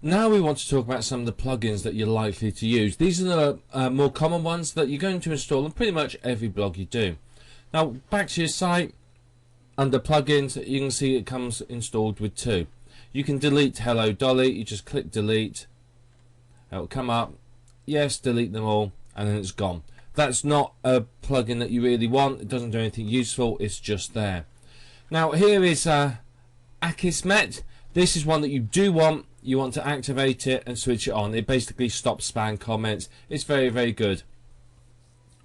Now we want to talk about some of the plugins that you're likely to use. These are the more common ones that you're going to install on pretty much every blog you do. Now back to your site, under plugins you can see it comes installed with two. You can delete Hello Dolly, you just click delete, it'll come up, yes, delete them all, and then it's gone. That's not a plugin that you really want, it doesn't do anything useful, it's just there. Now here is Akismet. This is one that you do want. You want to activate it and switch it on. It basically stops spam comments. It's very, very good.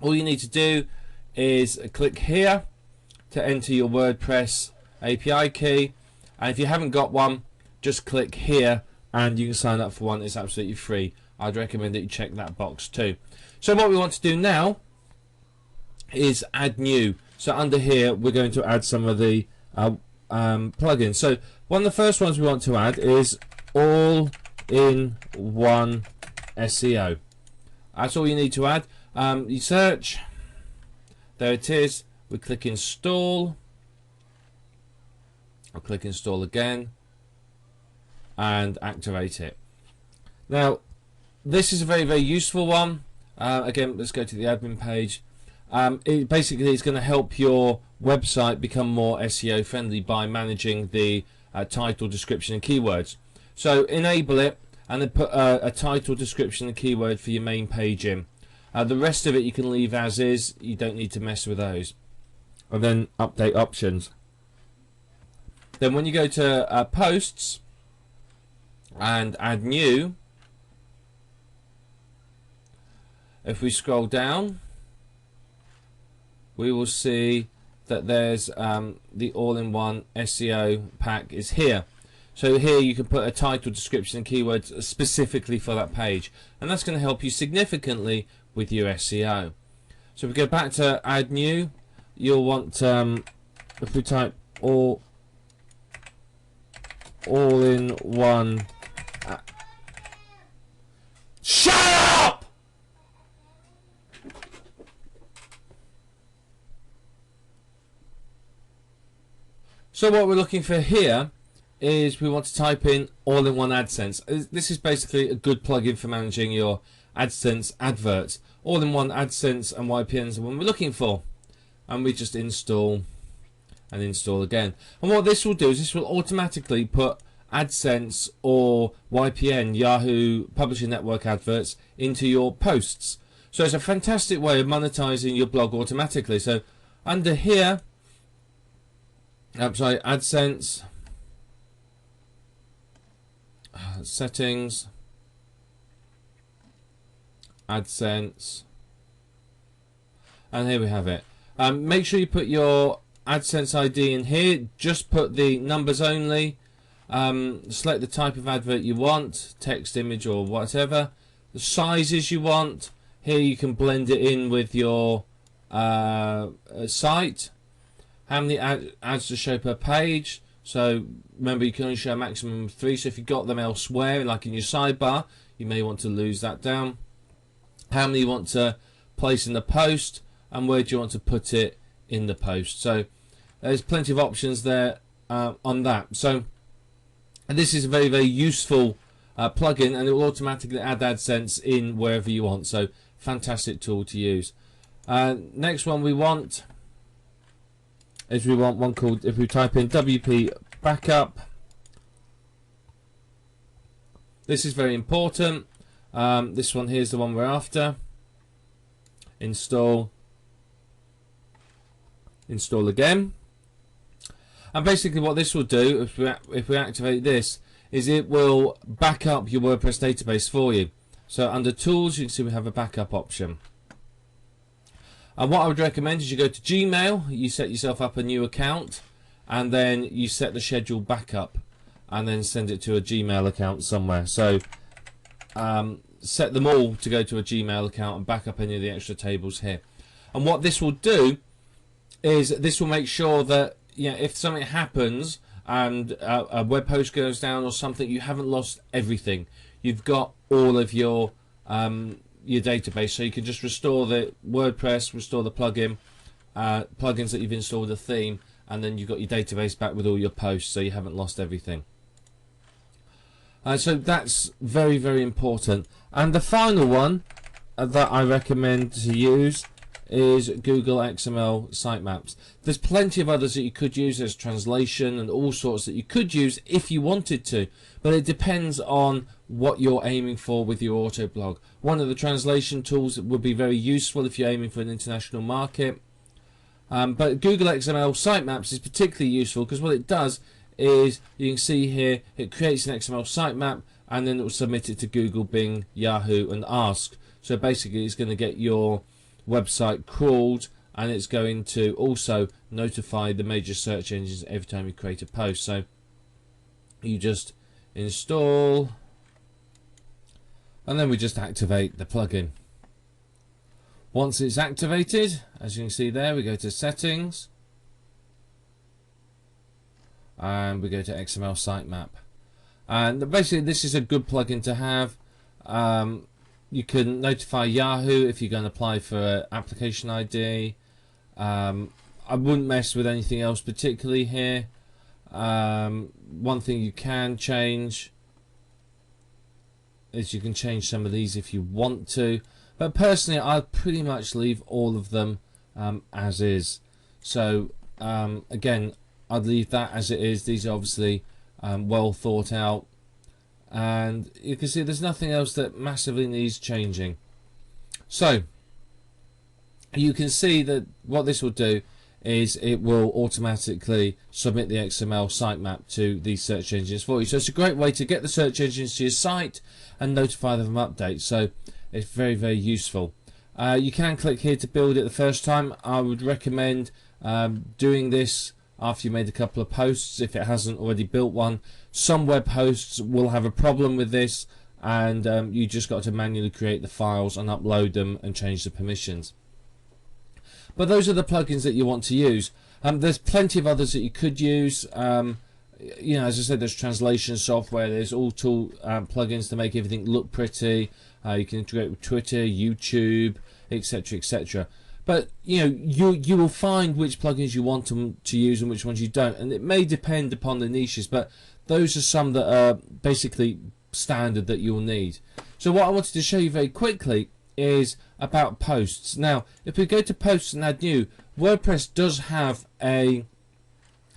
All you need to do is click here to enter your WordPress API key, and if you haven't got one, just click here and you can sign up for one. It's absolutely free. I'd recommend that you check that box too. So what we want to do now is add new. So under here we're going to add some of the plugins. So one of the first ones we want to add is all-in-one SEO. That's all you need to add. You search, there it is. We click install. I'll click install again and activate it. Now this is a very, very useful one. Again, let's go to the admin page. It basically is going to help your website become more SEO friendly by managing the title, description and keywords. So enable it and then put a title, description and keyword for your main page in. The rest of it you can leave as is, you don't need to mess with those. And then update options. Then when you go to posts and add new, if we scroll down we will see that there's the all-in-one SEO pack is here. So here you can put a title, description and keywords specifically for that page, and that's going to help you significantly with your SEO. So if we go back to add new, you'll want if we type all-in-one shut up! So what we're looking for here is we want to type in all-in-one AdSense. This is basically a good plugin for managing your AdSense adverts. All-in-one AdSense and YPNs are what we're looking for. And we just install and install again. And what this will do is this will automatically put AdSense or YPN, Yahoo Publishing Network adverts into your posts. So it's a fantastic way of monetizing your blog automatically. So under here, AdSense, settings, AdSense, and here we have it. Make sure you put your AdSense ID in here. Just put the numbers only. Select the type of advert you want, text, image or whatever. The sizes you want. Here you can blend it in with your site. How many ads to show per page. So remember, you can only show a maximum of 3. So if you've got them elsewhere, like in your sidebar, you may want to lose that down. How many you want to place in the post, and where do you want to put it in the post. So there's plenty of options there on that. So this is a very, very useful plugin, and it will automatically add AdSense in wherever you want. So fantastic tool to use. Next one we want is we want one called, if we type in WP Backup, this is very important. This one here is the one we're after. Install again, and basically what this will do, if we activate this, is it will back up your WordPress database for you. So under tools you can see we have a backup option. And what I would recommend is you go to Gmail, you set yourself up a new account, and then you set the schedule backup, and then send it to a Gmail account somewhere. So set them all to go to a Gmail account and back up any of the extra tables here. And what this will do is this will make sure that, you know, if something happens and a web host goes down or something, you haven't lost everything. You've got all of your database, so you can just restore the WordPress, restore the plugins that you've installed, the theme, and then you've got your database back with all your posts, so you haven't lost everything. So that's very, very important. And the final one that I recommend to use is Google XML sitemaps. There's plenty of others that you could use. There's translation and all sorts that you could use if you wanted to, but it depends on what you're aiming for with your Autoblog. One of the translation tools would be very useful if you're aiming for an international market, but Google XML sitemaps is particularly useful because what it does is, you can see here, it creates an XML sitemap and then it will submit it to Google, Bing, Yahoo and Ask. So basically it's going to get your website crawled, and it's going to also notify the major search engines every time you create a post. So you just install, and then we just activate the plugin. Once it's activated, as you can see there, we go to settings and we go to XML sitemap, and basically this is a good plugin to have. You can notify Yahoo if you're going to apply for an application ID. I wouldn't mess with anything else particularly here. One thing you can change is you can change some of these if you want to, but personally I'd pretty much leave all of them as is. So again, I'd leave that as it is. These are obviously well thought out, and you can see there's nothing else that massively needs changing. So you can see that what this will do is it will automatically submit the XML sitemap to these search engines for you. So it's a great way to get the search engines to your site and notify them of updates. So it's very, very useful. You can click here to build it the first time. I would recommend doing this after you made a couple of posts if it hasn't already built one. Some web hosts will have a problem with this, and you just got to manually create the files and upload them and change the permissions. But those are the plugins that you want to use. There's plenty of others that you could use. You know, as I said, there's translation software, there's all tool plugins to make everything look pretty. You can integrate with Twitter, YouTube, etc., etc. But you know, you will find which plugins you want to use and which ones you don't, and it may depend upon the niches, but those are some that are basically standard that you'll need. So what I wanted to show you very quickly is about posts. Now, if we go to posts and add new, WordPress does have a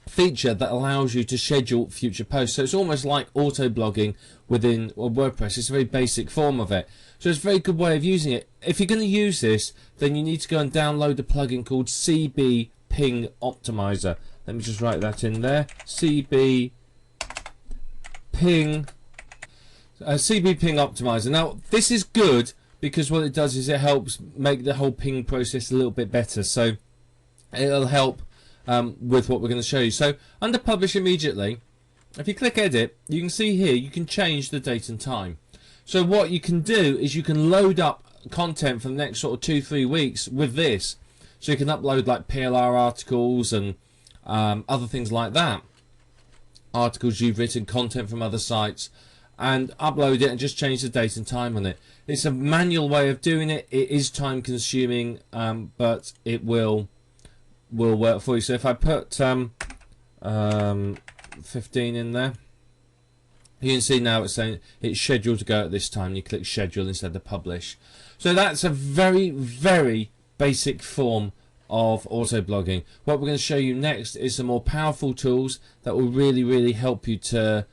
feature that allows you to schedule future posts. So it's almost like auto blogging within WordPress. It's a very basic form of it. So it's a very good way of using it. If you're going to use this, then you need to go and download a plugin called CB Ping Optimizer. Let me just write that in there. CB Ping Optimizer. Now, this is good because what it does is it helps make the whole ping process a little bit better. So it'll help with what we're going to show you. So under publish immediately, if you click edit, you can see here you can change the date and time. So what you can do is you can load up content for the next sort of 2-3 weeks with this. So you can upload like PLR articles and other things like that. Articles you've written, content from other sites, and upload it and just change the date and time on it. It's a manual way of doing it. It is time consuming, but it will work for you. So if I put 15 in there, you can see now it's saying it's scheduled to go at this time. You click schedule instead of publish. So that's a very, very basic form of auto blogging. What we're going to show you next is some more powerful tools that will really, really help you to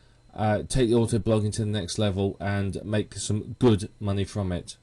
take the auto blogging to the next level and make some good money from it.